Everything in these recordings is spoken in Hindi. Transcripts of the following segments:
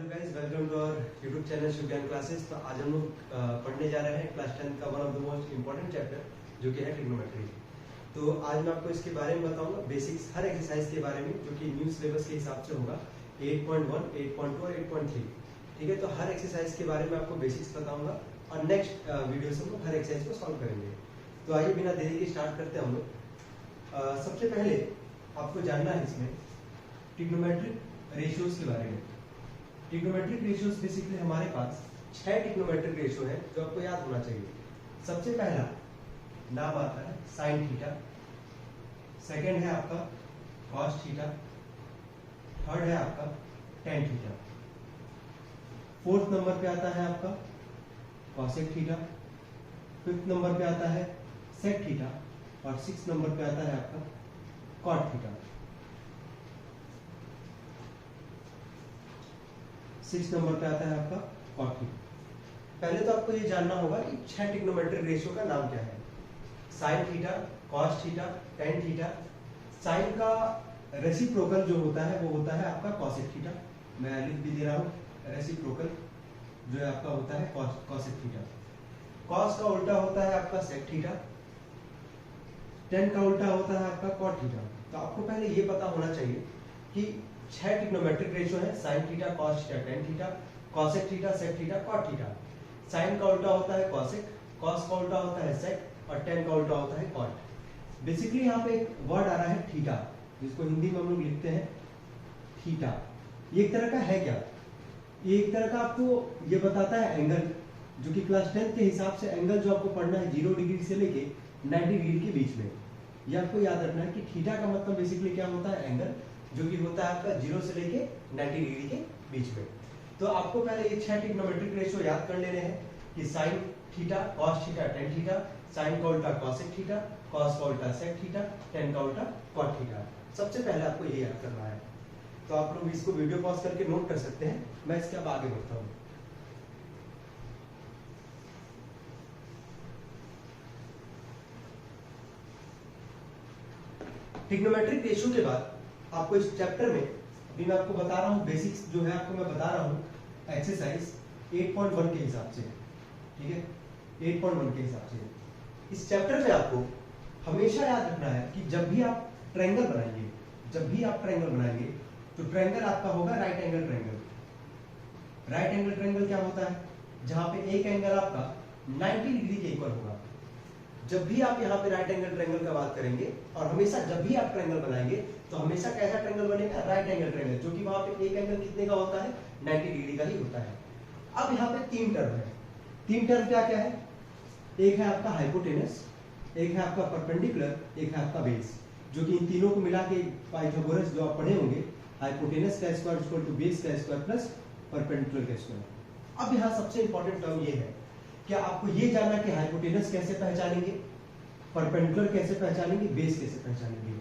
Guys, welcome to our YouTube channel Shubhgyan classes. तो आज हम लोग पढ़ने जा रहे हैं क्लास 10 का one of the most important chapter जो कि है ट्रिग्नोमेट्री। तो आज मैं आपको इसके बारे में बताऊंगा, बेसिक्स हर एक्सरसाइज के बारे में, जो कि न्यू सिलेबस के हिसाब से होगा 8.1, 8.2 और 8.3। ठीक है, तो हर एक्सरसाइज के बारे में आपको बेसिक्स बताऊंगा और नेक्स्ट वीडियो से हम लोग हर एक्सरसाइज को सॉल्व करेंगे। तो आइए बिना देरी के स्टार्ट करते हैं हम लोग। सबसे पहले आपको जानना है इसमें ट्रिग्नोमेट्रिक रेशियोज के बारे में। ट्रिग्नोमेट्रिक रेशियोज बेसिकली हमारे पास 6 ट्रिग्नोमेट्रिक रेशियो है जो आपको याद होना चाहिए। सबसे पहला नाम आता है साइन थीटा, सेकंड है आपका कॉस थीटा, थर्ड है आपका टेन थीटा, फोर्थ नंबर पे आता है आपका कॉसेक थीटा, फिफ्थ नंबर पे आता है सेक थीटा और सिक्स नंबर पे आता है आपका कॉट थीटा। 6 नंबर पे आता है आपका कॉट थीटा। पहले तो आपको ये जानना होगा कि 6 ट्रिग्नोमेट्रिक रेशियो का नाम क्या है। Sine theta, cos theta, tan theta. Sine का रेसिप्रोकल जो होता है वो होता है आपका कॉसेक थीटा, मैं लिख भी दे रहा हूँ, रेसिप्रोकल जो है आपका होता है कॉसेक थीटा। कॉस का उल्टा होता है आपका सेक थीटा, टेन का उल्टा होता है आपका कॉट थीटा। तो आपको पहले ये पता होना चाहिए कि 6 ट्रिग्नोमेट्रिक रेशियो है, sine theta, cos theta, tan theta, cosec theta, sec theta, cot theta. Sine का उल्टा होता है कॉसेक, कॉस का उल्टा होता है सेक और टेन का उल्टा होता है कॉट। बेसिकली यहाँ पे एक वर्ड आ रहा है थीटा, जिसको हिंदी में हम लोग लिखते हैं थीटा। ये एक तरह का है क्या? ये एक तरह का आपको ये बताता है एंगल, जो कि क्लास 10 के हिसाब से एंगल जो आपको पढ़ना है 0 डिग्री से लेके 90 डिग्री के बीच में। ये आपको याद रखना है कि थीटा का मतलब बेसिकली क्या होता है, एंगल, जो कि होता है आपका 0 से लेके 90 डिग्री के बीच में। तो आपको पहले ये 6 ट्रिग्नोमेट्रिक रेशियो याद कर लेने हैं कि sine theta, cos theta, tan theta, sine का उल्टा कॉसेक थीटा, कॉस का उल्टा सेक थीटा, टेन का उल्टा कॉट थीटा। सबसे पहले आपको ये याद करना है। तो आप लोग इसको वीडियो पॉज करके नोट कर सकते हैं, मैं इसके अब आगे बढ़ता हूँ। ट्रिग्नोमेट्रिक रेशियो के बाद आपको इस चैप्टर में अभी मैं आपको बता रहा हूँ बेसिक्स जो है, आपको मैं बता रहा हूँ एक्सरसाइज 8.1 के हिसाब से। ठीक है, 8.1 के हिसाब से इस चैप्टर में आपको हमेशा याद रखना है कि जब भी आप ट्रायंगल बनाएंगे, तो ट्रायंगल आपका होगा right angle triangle. Right angle triangle क्या होता है? जहां पे एक एंगल आपका 90 डिग्री के इक्वल होगा। जब भी आप यहाँ पे राइट एंगल ट्रायंगल का बात करेंगे और हमेशा जब भी आप ट्रायंगल बनाएंगे तो हमेशा कैसा ट्रायंगल बनेगा? राइट एंगल ट्रायंगल, जो कि वहां पे एक एंगल कितने का होता है? 90 डिग्री का ही होता है। अब यहाँ पे 3 टर्म है। 3 टर्म क्या क्या है? एक है आपका हाइपोटेनस, एक है आपका परपेंडिकुलर, एक है आपका बेस, जो कि इन तीनों को मिला के पाइथागोरस जो आप पढ़े होंगे, हाइपोटेनस का स्क्वायर इक्वल टू बेस का स्क्वायर प्लस परपेंडिकुलर का स्क्वायर। अब यहाँ सबसे इंपॉर्टेंट टर्म ये है कि आपको ये जानना कि हाइपोटेनस कैसे पहचानेंगे, परपेंडिकुलर कैसे पहचानेंगे, बेस कैसे पहचानेंगे।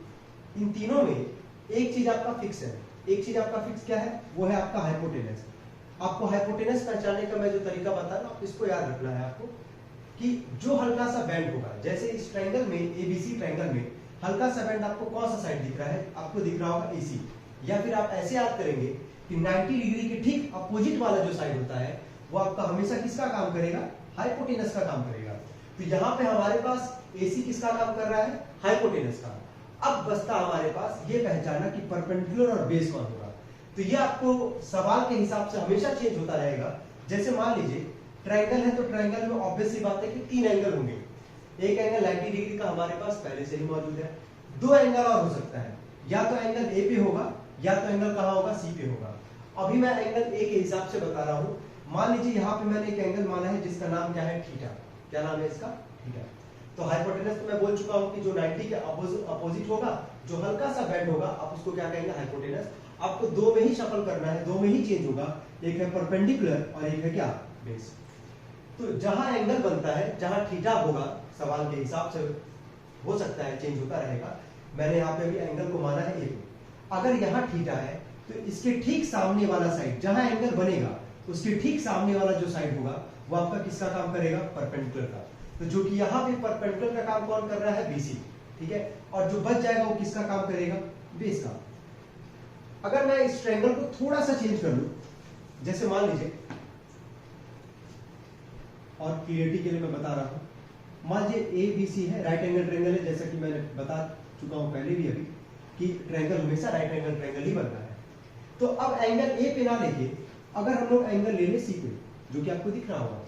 इन तीनों में एक चीज आपका फिक्स है। एक चीज आपका फिक्स क्या है? वो है आपका हाइपोटेनस। आपको हाइपोटेनस पहचानने का मैं जो तरीका बता रहा हूं, इसको याद रखना है आपको कि जो हल्का सा बैंड होगा, जैसे इस ट्रायंगल में, एबीसी ट्रायंगल में हल्का सा बैंड आपको कौन सा साइड दिख रहा है? आपको दिख रहा होगा एसी। या फिर आप ऐसे याद करेंगे कि 90 डिग्री के ठीक अपोजिट वाला जो साइड होता है वो आपका हमेशा किसका काम करेगा? हाइपोटेनस का काम करेगा। तो यहाँ पे हमारे पास AC किसका काम कर रहा है? हाइपोटेनस का। अब बचता हमारे पास ये पहचाना कि परपेंडिकुलर और बेस कौन होगा। तो ये आपको सवाल के हिसाब से हमेशा चेंज होता रहेगा। जैसे मान लीजिए ट्रायंगल है, तो ट्रायंगल में ऑब्वियस सी बात है कि 3 एंगल होंगे। एक एंगल 90 डिग्री का हमारे पास पहले से ही मौजूद है। 2 एंगल और हो सकता है, या तो एंगल A पे होगा या तो एंगल कहाँ होगा? C पे होगा। अभी मैं एंगल A के हिसाब से बता रहा हूँ। मान लीजिए यहाँ पे मैंने एक एंगल माना है जिसका नाम क्या है? थीटा। क्या नाम है इसका? थीटा। तो हाइपोटेनस तो मैं बोल चुका हूँ कि जो 90 के अपोजिट होगा, जो हल्का सा बैंड होगा, आप उसको क्या कहेंगे? हाइपोटेनस। आपको 2 में ही शफल करना है, 2 में ही चेंज होगा। एक है परपेंडिकुलर और एक है क्या? बेस। तो जहां एंगल बनता है, जहां थीटा होगा, सवाल के हिसाब से हो सकता है चेंज होता रहेगा। मैंने यहाँ पे अभी एंगल को माना है A पे। अगर यहाँ थीटा है तो इसके ठीक सामने वाला साइड, जहां एंगल बनेगा उसके ठीक सामने वाला जो साइड होगा वो आपका किसका काम करेगा? परपेंडिकुलर का। तो जो कि यहाँ पे परपेंडिकुलर का काम कौन कर रहा है? BC। ठीक है, और जो बच जाएगा वो किसका काम करेगा? बेस का। अगर मैं इस ट्रायंगल को थोड़ा सा चेंज कर लूं, जैसे मान लीजिए, और क्लियरिटी के लिए मैं बता रहा हूं, मान लीजिए ABC है, राइट एंगल ट्रायंगल है, जैसा कि मैंने बता चुका हूं पहले भी अभी कि ट्रायंगल हमेशा राइट एंगल ट्रायंगल ही बनता है। तो अब एंगल A पे ना लेके अगर हम लोग एंगल ले ले C पे, जो कि आपको दिख रहा होगा,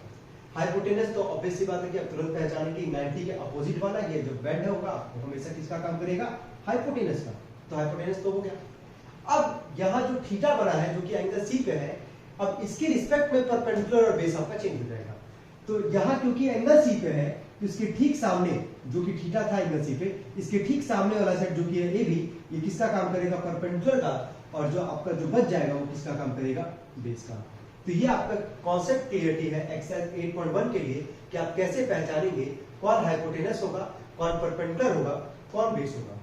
हाइपोटेनस, तो ऑब्वियस सी बात है कि आप तुरंत पहचानेंगे 90 के अपोजिट वाला ये जो बेंड होगा वो हमेशा किसका काम करेगा, हाइपोटेनस का। तो हाइपोटेनस तो हो गया। अब यहाँ जो थीटा बना है जो कि एंगल C पे है, अब इसके रिस्पेक्ट में परपेंडिकुलर और बेस आपका चेंज हो जाएगा। तो यहाँ क्योंकि एंगल C पे है तो इसके ठीक सामने जो कि थीटा था एंगल C पे, इसके ठीक सामने वाला साइड जो कि है AB, ये किसका काम करेगा, परपेंडिकुलर का, और जो आपका जो बच जाएगा वो किसका काम करेगा, बेस का। तो ये आपका कॉन्सेप्ट क्लियरिटी है एक्सरसाइज 8.1 के लिए कि आप कैसे पहचानेंगे कौन हाइपोटेनस होगा, कौन परपेंडिकुलर होगा, कौन बेस होगा।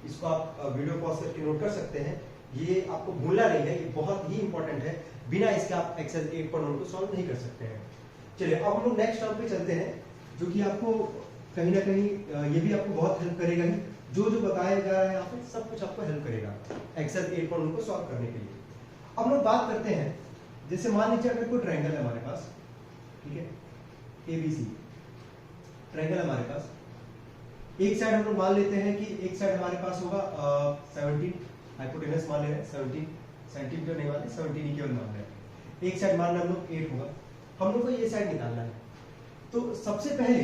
इसको आप वीडियो पॉज करके नोट कर सकते हैं, ये आपको भूलना नहीं है, ये बहुत ही इंपॉर्टेंट है, बिना इसके आप एक्सरसाइज 8.1 को सॉल्व नहीं कर सकते हैं। चलिए अब हम लोग नेक्स्ट टर्म पे चलते हैं, जो कि आपको कहीं ना कहीं ये भी आपको बहुत हेल्प करेगा ही, जो जो बताया जा रहा है यहाँ पे सब कुछ आपको हेल्प करेगा एक्सरसाइज 8.1 को सॉल्व करने के लिए। अब लोग बात करते हैं, जैसे मान लीजिए अगर कोई ट्रायंगल है हमारे पास, ठीक है, ABC ट्रायंगल हमारे पास, एक साइड हम लोग मान लेते हैं कि एक साइड हमारे पास होगा 17, हाइपोटेनस मान ले रहे हैं 17 जो नहीं मान रहे, 17 ही केवल मान रहे हैं। एक साइड मान रहे हम लोग 8 होगा, हम लोग को ये साइड निकालना है। तो सबसे पहले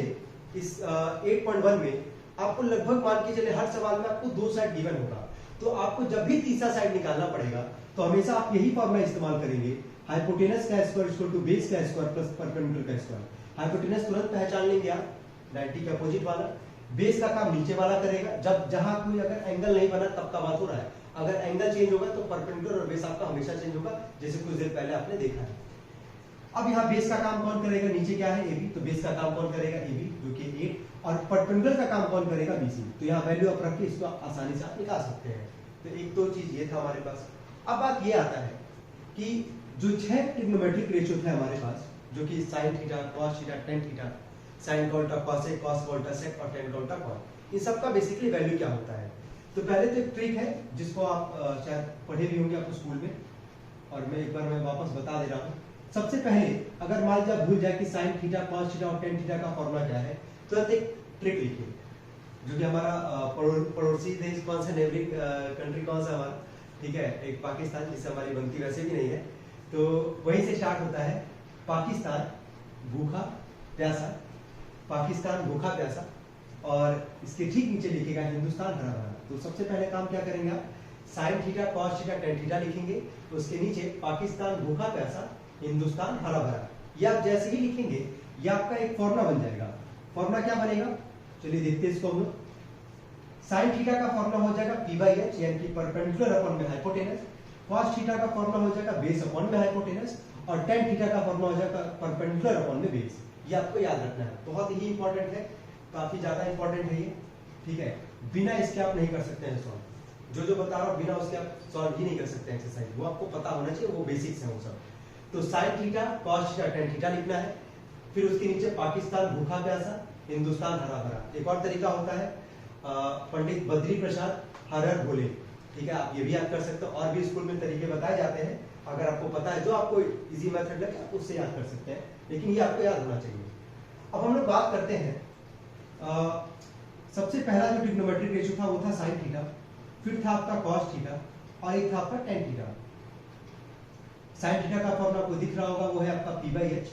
इस 8.1 में आपको लगभग मान के चले हर सवाल में आपको 2 साइड गिवन होगा, तो आपको जब भी तीसरा साइड निकालना पड़ेगा तो हमेशा आप यही फॉर्मूला इस्तेमाल करेंगे, हाइपोटेनस का स्क्वायर इक्वल टू बेस का स्क्वायर प्लस परपेंडिकुलर का स्क्वायर। हाइपोटेनस तुरंत पहचान लेंगे आप, 90 के अपोजिट वाला, बेस का काम नीचे वाला करेगा, जब जहां कोई अगर एंगल नहीं बना तब का बात हो रहा है, अगर एंगल चेंज होगा तो परपेंडिकुलर और बेस आपका हमेशा चेंज होगा, जैसे कुछ देर पहले आपने देखा है। अब यहाँ बेस का काम कौन करेगा, नीचे क्या है AB, तो बेस का काम कौन करेगा AB जो कि 8, और परपेंडिकुलर का काम कौन करेगा BC। तो यहाँ वैल्यू आप रख के इसको आसानी से आप निकाल सकते हैं। तो एक तो चीज ये था हमारे पास। अब बात ये आता है कि जो 6 ट्रिग्नोमेट्रिक रेशियो थे हमारे पास, जो कि sine theta, cos theta, tan theta, sine का उल्टा कॉसेक, कॉस का उल्टा सेक और टेन का उल्टा कॉट, इन सबका बेसिकली वैल्यू क्या होता है। तो पहले तो एक ट्रिक है जिसको आप शायद पढ़े भी होंगे आपको स्कूल में, और मैं एक बार मैं वापस बता दे रहा हूँ। सबसे पहले अगर मान लीजिए भूल जाए कि साइन थीटा, कॉस थीटा और टेन थीटा का फॉर्मूला क्या है, तो एक ट्रिक लिखिए, जो कि हमारा पड़ोसी देश कौन सा, नेबरिंग कंट्री कौन सा हमारा, ठीक है, एक पाकिस्तान, जिससे हमारी बनती वैसे भी नहीं है, तो वहीं से स्टार्ट होता है, पाकिस्तान भूखा प्यासा, पाकिस्तान भूखा प्यासा, और इसके ठीक नीचे लिखेगा हिंदुस्तान हरा भरा। तो सबसे पहले काम क्या करेंगे आप, sign theta, cos theta, tan theta लिखेंगे, तो उसके नीचे पाकिस्तान भूखा प्यासा, हिंदुस्तान हरा भरा। ये आप जैसे ही लिखेंगे ये आपका एक फॉर्मूला बन जाएगा। फॉर्मूला क्या बनेगा, चलिए देखते हैं इसको हम लोग। साइन थीटा का फॉर्मूला हो जाएगा P/H, यानी कि परपेंडिकुलर अपॉन में हाइपोटेनस। कॉस थीटा का फॉर्मूला हो जाएगा बेस अपॉन में हाइपोटेनस, और टेन थीटा का फॉर्मूला हो जाएगा परपेंडिकुलर अपॉन में बेस। ये आपको याद रखना है, बहुत ही इंपॉर्टेंट है, काफी ज्यादा इंपॉर्टेंट है ये, ठीक है। बिना इसके आप नहीं कर सकते हैं सॉल्व, जो जो बता रहा हूँ बिना उसके आप सॉल्व ही नहीं कर सकते एक्सरसाइज, वो आपको पता होना चाहिए, वो बेसिक्स है वो सब। तो sign theta, cos theta, tan theta लिखना है, फिर उसके नीचे पाकिस्तान भूखा प्यासा, हिंदुस्तान हरा भरा। एक और तरीका होता है पंडित बद्री प्रसाद हर हर भोले, ठीक है, आप ये भी याद कर सकते हो, और भी स्कूल में तरीके बताए जाते हैं, अगर आपको पता है जो आपको इजी मेथड लगे आप उससे याद कर सकते हैं, लेकिन ये आपको याद होना चाहिए। अब हम लोग बात करते हैं, सबसे पहला जो ट्रिग्नोमेट्रिक रेशियो था वो था साइन थीटा, फिर था आपका कॉस थीटा, और एक था आपका टेन थीटा। साइन थीटा का फॉर्मूला आपको दिख रहा होगा, वो है आपका P/H,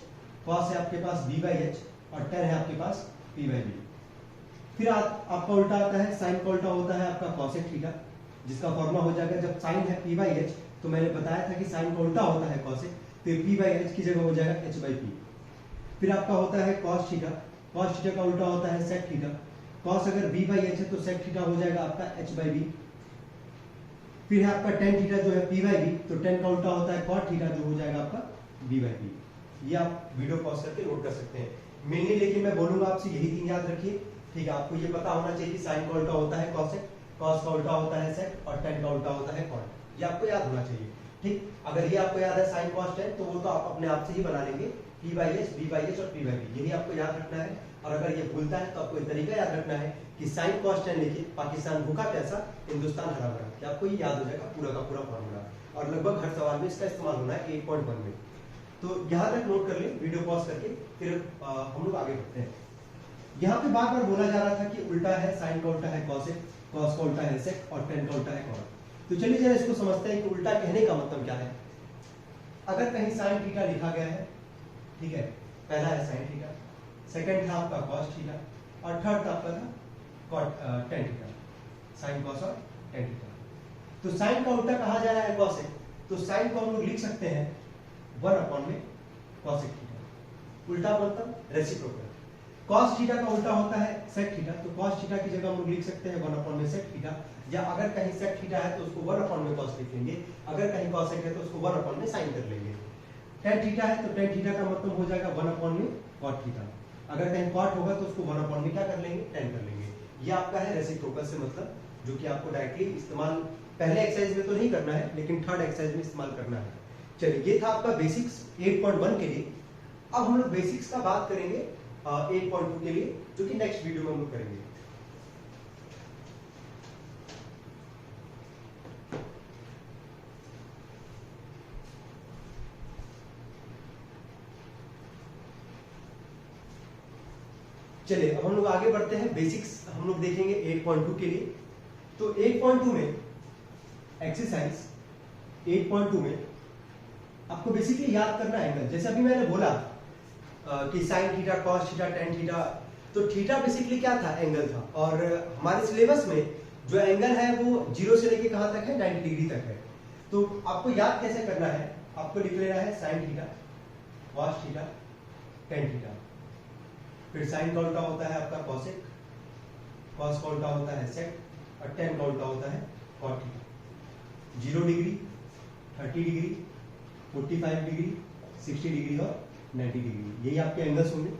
कॉस है आपके पास B/H, और टेन है आपके पास P/B। फिर आपका उल्टा आता है, साइन का उल्टा होता है आपका कॉसेक थीटा, जिसका फॉर्मूला हो जाएगा, जब साइन है P/H तो मैंने बताया था कि साइन का उल्टा होता है कॉसेक, तो P/H की जगह हो जाएगा H/P। फिर आपका होता है कॉस थीटा, कॉस थीटा का उल्टा होता है सेक थीटा, कॉस अगर B/H है तो सेक थीटा हो जाएगा आपका H/B। फिर है आपका टेन थीटा जो है P/B, तो टेन का उल्टा होता है कॉट थीटा, जो हो जाएगा आपका B/B। ये आप वीडियो पॉज करके नोट कर सकते हैं मेनली, लेकिन मैं बोलूंगा आपसे यही तीन याद रखिए, ठीक है। आपको ये पता होना चाहिए कि साइन का उल्टा होता है कॉसेक, कॉस का उल्टा होता है सेक, और टेन का उल्टा होता है कॉट, ये आपको याद होना चाहिए, ठीक। अगर ये आपको याद है साइन कॉस टेन, तो वो तो आप अपने आप से ही बना लेंगे, P/H, B/H और P/B, यही आपको याद रखना है। और अगर ये भूलता है तो आपको एक तरीका याद रखना है कि साइन कॉस टेन लिखिए, पाकिस्तान भूखा प्यासा, हिंदुस्तान हरा भरा, कि आपको ये याद हो जाएगा पूरा का पूरा फॉर्मूला। और लगभग हर सवाल में इसका इस्तेमाल होना है 8.1 में। तो यहाँ तक नोट कर ले, वीडियो पॉज करके फिर हम लोग आगे बढ़ते हैं। यहाँ पे बार बार बोला जा रहा था कि उल्टा है, साइन का उल्टा है कॉसेक, कॉस का उल्टा है सेक और टेन का उल्टा है कॉट। तो चलिए जरा इसको समझते हैं कि उल्टा कहने का मतलब क्या है। अगर कहीं साइन थीटा लिखा गया है, ठीक है, पहला है साइन थीटा, सेकंड था आपका कॉस थीटा और थर्ड था आपका था cot tan theta, sine cos और टेन थीटा। तो साइन का उल्टा कहा जा रहा है कॉसेक, तो साइन को हम लोग लिख सकते हैं 1 में कॉसेक थीटा। उल्टा मतलब रेसिप्रोकल। कॉस थीटा का उल्टा होता है सेक थीटा, तो कॉस थीटा की जगह हम लोग लिख सकते हैं 1 में सेक थीटा, या अगर कहीं सेक थीटा है तो उसको 1 में कॉस लिख लेंगे, अगर कहीं कॉसेक है तो उसको 1 में साइन कर लेंगे। टेन थीटा है तो टेन थीटा का मतलब हो जाएगा 1 में कॉट थीटा, अगर कहीं कॉट होगा तो उसको 1 में क्या कर लेंगे, टेन कर लेंगे। ये आपका है रेसिप्रोकल से मतलब, जो कि आपको डायरेक्टली इस्तेमाल पहले एक्सरसाइज में तो नहीं करना है लेकिन थर्ड एक्सरसाइज में इस्तेमाल करना है। चलिए ये था आपका बेसिक्स 8.1 के लिए। अब हम लोग बेसिक्स का बात करेंगे 8.2 के लिए, जो कि नेक्स्ट वीडियो में हम लोग करेंगे। चलिए अब हम लोग आगे बढ़ते हैं। बेसिक्स हम लोग देखेंगे 8.2 के लिए। तो 8.2 में एक्सरसाइज 8.2 में आपको बेसिकली याद करना है एंगल। जैसे अभी मैंने बोला कि sine theta, cos theta, tan theta, तो थीटा बेसिकली क्या था, एंगल था। और हमारे सिलेबस में जो एंगल है वो 0 से लेके कहां तक है, 90 डिग्री तक है। तो आपको याद कैसे करना है, आपको लिख लेना है sine theta, cos theta, tan theta, फिर साइन का उल्टा होता है आपका कॉसेक, कॉस का उल्टा होता है सेक और टेन का उल्टा होता है cot theta. 0 degree, 30 degree, 45 degree, 60 degree और 90 डिग्री, यही आपके एंगल्स होंगे।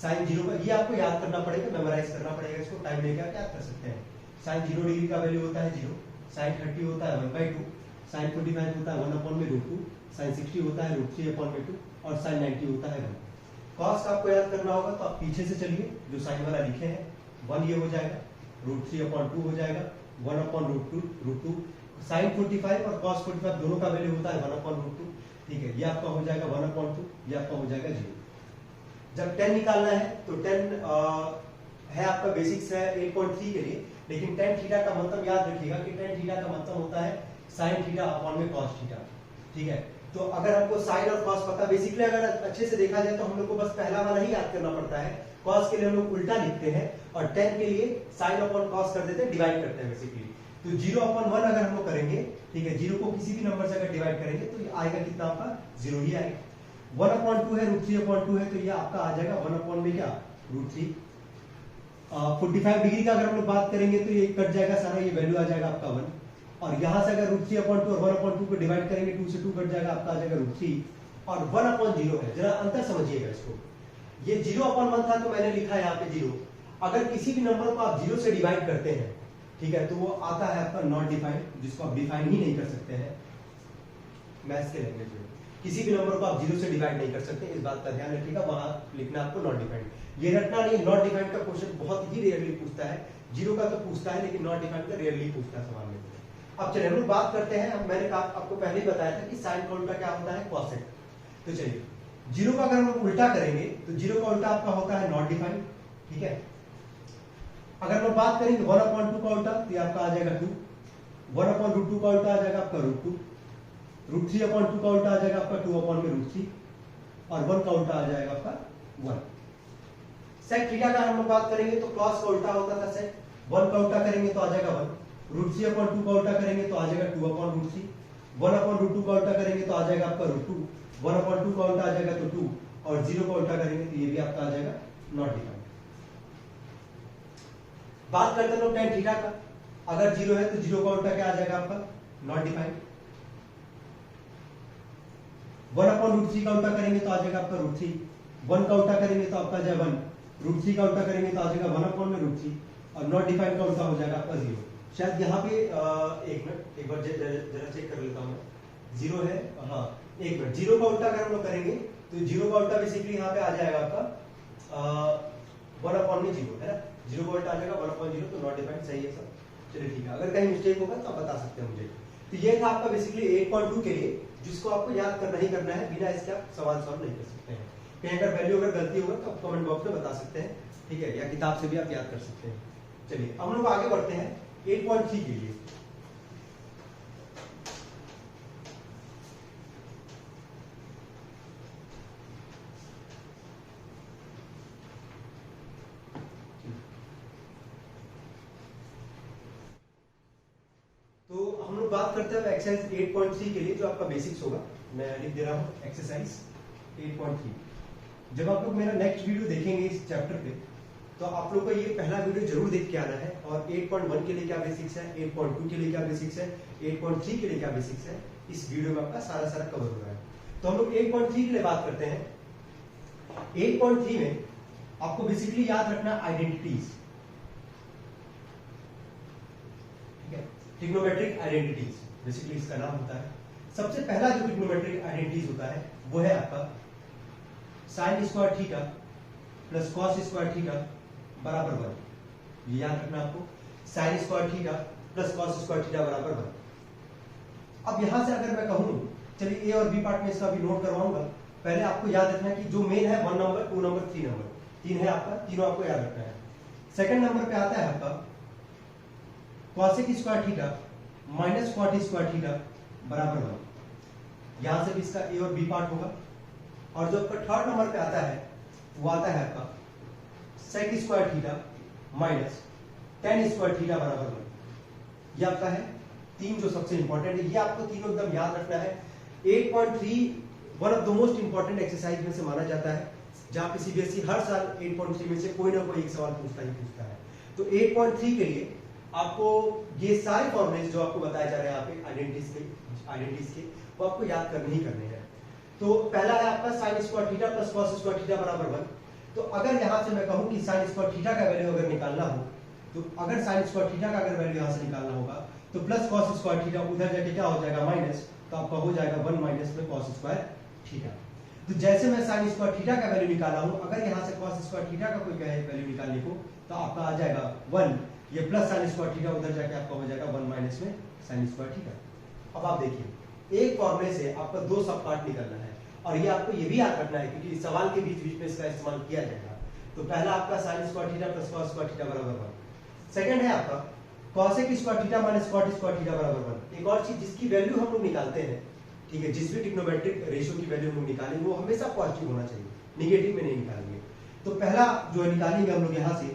साइन 0 का ये आपको याद करना पड़ेगा, मेमोराइज करना पड़ेगा, इसको टाइम लेके आप याद कर सकते हैं। साइन 0 डिग्री का वैल्यू होता है 0, साइन 30 होता है 1/2, साइन 45 होता है 1/√2, साइन 60 होता है √3/2 और साइन 90 होता है 1। कॉस का आपको याद करना होगा तो आप पीछे से चलिए, जो साइन वाला लिखे हैं 1 ये हो जाएगा, √3/2 हो जाएगा, 1/√2, साइन 45 और कॉस 45 दोनों का वैल्यू होता है 1/√2, ठीक है, ये आपका हो जाएगा 1/2, ये आपका हो जाएगा 0। जब 10 निकालना है तो 10 है आपका बेसिक्स है 8.3 के लिए, लेकिन टेन थीटा का मतलब याद रखिएगा कि टेन थीटा का मतलब होता है साइन थीटा अपॉन में कॉस थीटा, ठीक है। तो अगर हमको साइन और कॉस पता, बेसिकली अगर अच्छे से देखा जाए तो हम लोग को बस पहला वाला ही याद करना पड़ता है। कॉस के लिए हम लोग उल्टा लिखते हैं और टेन के लिए साइन अपॉन कॉस कर देते हैं, डिवाइड करते हैं बेसिकली। तो 0/1 अगर हम लोग करेंगे, ठीक है, 0 को किसी भी नंबर से अगर डिवाइड करेंगे तो आएगा कितना आपका 0 ही आएगा। 1/2 है, √3/2 है, तो ये आपका आ जाएगा 1 में क्या, √3। 45 डिग्री का अगर हम लोग बात करेंगे तो ये कट जाएगा सारा, ये वैल्यू आ जाएगा आपका 1। और यहां से अगर √3/2 और 1/2 को डिवाइड करेंगे, 2 से 2 कट जाएगा, आपका आ जाएगा √3 और 1/0 है। जरा अंतर समझिएगा इसको, ये 0/1 था तो मैंने लिखा है यहाँ पे 0। अगर किसी भी नंबर को आप 0 से डिवाइड करते हैं, ठीक है, तो वो आता है आपका नॉट डिफाइंड, जिसको आप डिफाइन ही नहीं कर सकते हैं मैथ्स के लैंग्वेज में। किसी भी नंबर को आप 0 से डिवाइड नहीं कर सकते, इस बात का ध्यान रखिएगा। वहां लिखना आपको नॉट डिफाइंड, ये रटना नहीं। नॉट डिफाइंड का क्वेश्चन बहुत ही रेयरली पूछता है, 0 का तो पूछता है लेकिन नॉट डिफाइंड का रेयरली पूछता है सवाल में। अब चलिए हम लोग बात करते हैं, मैंने आपको पहले ही बताया था कि साइन का उल्टा क्या होता है, कॉसेक। तो चलिए 0 का अगर हम लोग उल्टा करेंगे तो 0 का उल्टा आपका होता है नॉट डिफाइंड, ठीक है। अगर हम लोग बात करेंगे 1/2 का उल्टा तो ये आपका आ जाएगा 2, 1/√2 का उल्टा आ जाएगा आपका √2, √3/2 का उल्टा आ जाएगा आपका 2/√3 और 1 का उल्टा आ जाएगा आपका 1। सेक थीटा का हम लोग बात करेंगे तो कॉस का उल्टा होता था सेक, 1 का उल्टा करेंगे तो आ जाएगा 1, √3/2 का उल्टा करेंगे तो आ जाएगा 2/√3, 1/√2 का उल्टा करेंगे तो आ जाएगा आपका √2, 1/2 का उल्टा आ जाएगा तो 2 और 0 का उल्टा करेंगे तो ये भी आपका आ जाएगा नॉट डिफाइंड। बात करते हैं लोग टेन थीटा का, अगर 0 है तो 0 का उल्टा क्या आ जाएगा आपका, नॉट डिफाइंड। 1/√3 का उल्टा करेंगे तो आ जाएगा आपका √3, 1 का उल्टा करेंगे तो आपका आ जाएगा 1, √3 का उल्टा करेंगे तो आ जाएगा 1/√3 और नॉट डिफाइंड का उल्टा हो जाएगा आपका 0। शायद यहाँ पे एक मिनट, एक बार जरा चेक कर लेता हूँ। 0 है, हाँ एक मिनट, 0 का उल्टा अगर हम लोग करेंगे तो 0 का उल्टा बेसिकली यहाँ पे आ जाएगा आपका 1/0 है ना, 0 का उल्टा आ जाएगा 1/0, तो नॉट डिफाइंड सही है सब। चलिए ठीक है, अगर कहीं मिस्टेक होगा तो आप बता सकते हैं मुझे। तो ये था आपका बेसिकली 8.2 के लिए, जिसको आपको याद करना ही करना है, बिना इसके आप सवाल सॉल्व नहीं कर सकते हैं। कहीं अगर वैल्यू अगर गलती होगा तो आप कमेंट बॉक्स में बता सकते हैं, ठीक है, या किताब से भी आप याद कर सकते हैं। चलिए अब हम लोग आगे बढ़ते हैं 8.3 के लिए। तो हम लोग बात करते हैं एक्सरसाइज 8.3 के लिए, जो आपका बेसिक्स होगा। मैं लिख दे रहा हूं एक्सरसाइज 8.3। जब आप लोग मेरा नेक्स्ट वीडियो देखेंगे इस चैप्टर पे, तो आप लोग को ये पहला वीडियो जरूर देख के आना है। और 8.1 के लिए क्या बेसिक्स है, 8.2 के लिए क्या बेसिक्स है, 8.3 के लिए क्या बेसिक्स है, इस वीडियो में आपका सारा सारा कवर हो रहा है। तो हम लोग 8.3 के लिए बात करते हैं। 8.3 में आपको बेसिकली याद रखना आइडेंटिटीज, ठीक है, ट्रिग्नोमेट्रिक आइडेंटिटीज बेसिकली इसका नाम होता है। सबसे पहला जो ट्रिग्नोमेट्रिक आइडेंटिटीज होता है वो है आपका sine square theta plus cos square theta बराबर 1। ये याद रखना आपको, sign square theta plus cos square theta बराबर 1। अब यहां से अगर मैं कहूं, चलिए ए और बी पार्ट में इसका भी नोट करवाऊंगा। पहले आपको याद रखना कि जो मेन है 1 नंबर, 2 नंबर, 3 नंबर, 3 है आपका, तीनों आपको याद रखना है। सेकंड नंबर पे आता है आपका cosec square theta minus cot square theta बराबर 1। यहां से भी इसका ए और बी पार्ट होगा। और जो आपका थर्ड नंबर पे आता है वो आता है आपका sec square theta minus tan square theta बराबर 1। ये आपका है तीन जो सबसे इंपॉर्टेंट है, ये आपको तीनों एकदम याद रखना है। 8.3 one of the most important exercise में से माना जाता है, जहां पे सीबीएसई हर साल 8.3 में से कोई ना कोई एक सवाल पूछता ही पूछता है। तो 8.3 के लिए आपको ये सारे फॉर्मूले जो आपको बताए जा रहे हैं यहाँ पे आइडेंटिटीज के, वो आपको याद करने ही करने हैं। तो पहला है आपका sine square theta plus cos square theta बराबर 1। तो अगर यहां से मैं कहूं कि साइन स्क्वायर थीटा का वैल्यू अगर निकालना हो, तो अगर साइन स्क्वायर थीटा का अगर वैल्यू यहां से निकालना होगा, तो प्लस कॉस स्क्वायर थीटा उधर जाके क्या हो जाएगा माइनस, तो आपका हो जाएगा 1 माइनस में कॉस स्क्वायर थीटा। तो जैसे मैं साइन स्क्वायर थीटा का वैल्यू निकाला हूं, अगर यहां से कॉस स्क्वायर थीटा का कोई कहे वैल्यू निकालने को, तो आपका आ जाएगा 1, ये प्लस साइन स्क्वायर थीटा उधर जाके आपका हो जाएगा 1 माइनस में साइन स्क्वायर थीटा। अब आप देखिए एक फॉर्मूले से आपका दो सब पार्ट निकलना है, और ये आपको ये भी याद रखना है क्योंकि सवाल के बीच बीच में इसका इस्तेमाल किया जाएगा। तो पहला आपका sine square theta plus cos square theta बराबर 1। सेकंड है आपका cosec square theta minus cot square theta बराबर 1। एक और चीज जिसकी वैल्यू हम लोग निकालते हैं, ठीक है, जिस भी ट्रिग्नोमेट्रिक रेशियो की वैल्यू हम लोग निकालेंगे वो हमेशा पॉजिटिव होना चाहिए, निगेटिव में नहीं निकालेंगे। तो पहला जो निकालेंगे हम लोग यहाँ से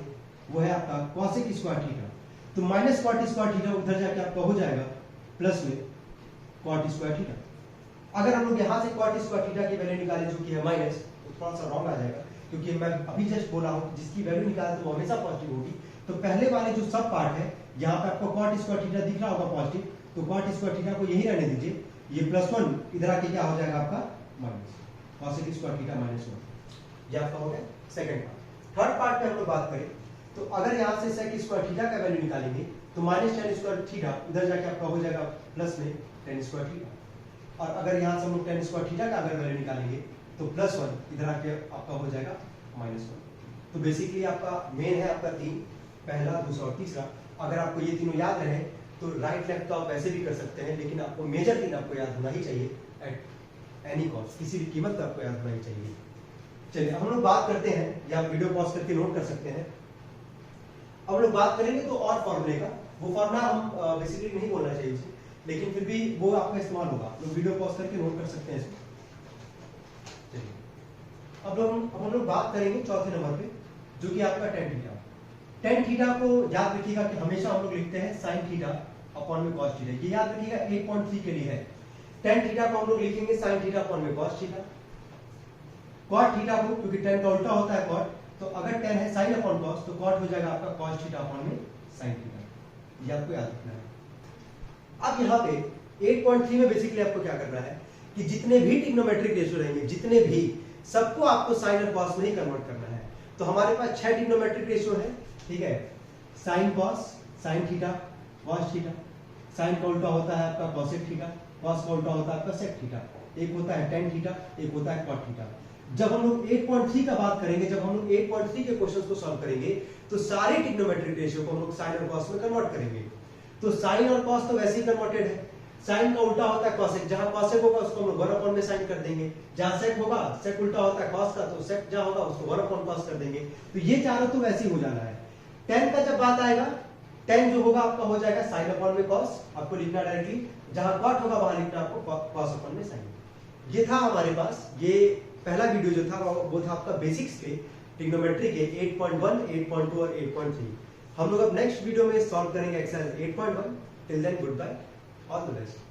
वो है आपका कॉसेक स्क्वायर थीटा। तो माइनस कॉट स्क्वायर थीटा उधर जाके आपका हो जाएगा प्लस में कॉट स्क्वायर थीटा। अगर हम लोग यहाँ से कॉट स्क्वायर थीटा की वैल्यू निकाले जो कि है माइनस, तो थोड़ा सा रॉन्ग आ जाएगा, क्योंकि मैं अभी जस्ट बोला हूँ जिसकी वैल्यू निकाले तो वो हमेशा पॉजिटिव होगी। तो पहले वाले जो सब पार्ट है, यहाँ पे आपको कॉट स्क्वायर थीटा दिख रहा होगा पॉजिटिव, तो कॉट स्क्वायर थीटा को यही रहने दीजिए, ये +1 इधर आके क्या हो जाएगा आपका माइनस कॉसेक स्क्वायर थीटा -1। ये आपका हो गया सेकंड पार्ट। थर्ड पार्ट में हम लोग बात करें, तो अगर यहाँ से सेक स्क्वायर थीटा का वैल्यू निकालेंगे, तो माइनस टेन स्क्वायर थीटा उधर जाके आपका हो जाएगा प्लस में टेन स्क्वायर थीटा। और अगर यहाँ से हम लोग टेन स्क्वायर थीटा का अगर वैल्यू निकालेंगे, तो +1 इधर आके आपका हो जाएगा -1। तो बेसिकली आपका मेन है आपका 3, पहला, दूसरा और तीसरा। अगर आपको ये तीनों याद रहे तो राइट लेफ्ट तो आप वैसे भी कर सकते हैं, लेकिन आपको मेजर 3 आपको याद होना ही चाहिए एट एनी कॉस्ट, किसी भी कीमत पर आपको याद होना ही चाहिए। चलिए हम लोग बात करते हैं, या आप वीडियो पॉज करके नोट कर सकते हैं। अब हम लोग बात करेंगे तो और फॉर्मूले का, वो फॉर्मूला हम बेसिकली नहीं बोलना चाहिए उसे, लेकिन फिर भी वो आपका इस्तेमाल होगा, तो वीडियो पॉज करके नोट कर सकते हैं इसको। चलिए अब हम लोग बात करेंगे चौथे नंबर पे, जो कि आपका टेन थीटा। टेन थीटा को याद रखिएगा कि हमेशा हम लोग लिखते हैं साइन थीटा अपॉन में कॉस थीटा, ये याद रखिएगा 8.3 के लिए है। टेन थीटा को हम लोग लिखेंगे साइन थीटा अपॉन में कॉस थीटा। कॉट थीटा को, क्योंकि टेन का उल्टा होता है कॉट, तो अगर टेन है साइन अपॉन कॉस, तो कॉट हो जाएगा आपका कॉस थीटा अपॉन में साइन थीटा। ये आपको याद रखना है। अब यहाँ पे 8.3 में बेसिकली आपको क्या करना है कि जितने भी ट्रिग्नोमेट्रिक रेशियो रहेंगे, जितने भी, सबको आपको साइन और कॉस में ही कन्वर्ट करना है। तो हमारे पास 6 ट्रिग्नोमेट्रिक रेशियो है, ठीक है, sine cos, sine theta, cos theta. Sine का उल्टा होता है आपका कॉसेक थीटा, कॉस का उल्टा होता है आपका सेक थीटा। एक होता है टेन थीटा, एक होता है कॉट थीटा। जब हम लोग 8.3 का बात करेंगे, जब हम लोग 8.3 के क्वेश्चंस को सॉल्व करेंगे, तो सारे ट्रिग्नोमेट्रिक रेशियो को हम लोग साइन और कॉस में कन्वर्ट करेंगे। तो साइन और कॉस तो वैसे ही कन्वर्टेड है, साइन का उल्टा होता है कॉसेक, जहां कॉसेक होगा उसको हम 1 में साइन कर देंगे, जहां सेक होगा, सेक उल्टा होता है कॉस का, तो सेक जहां होगा उसको 1 कॉस कर देंगे। तो ये चारों तो वैसे ही हो जाना है। टेन का जब बात आएगा, टेन जो होगा आपका हो जाएगा साइन अपॉन में कॉस, आपको लिखना डायरेक्टली, जहां कॉट होगा वहां लिखना आपको कॉस अपॉन में साइन। ये था हमारे पास, ये पहला वीडियो जो था वो था आपका बेसिक्स के ट्रिग्नोमेट्री के 8.1, 8.2 और 8.3। हम लोग अब नेक्स्ट वीडियो में सॉल्व करेंगे exercise 8.1। Till then goodbye, all the best.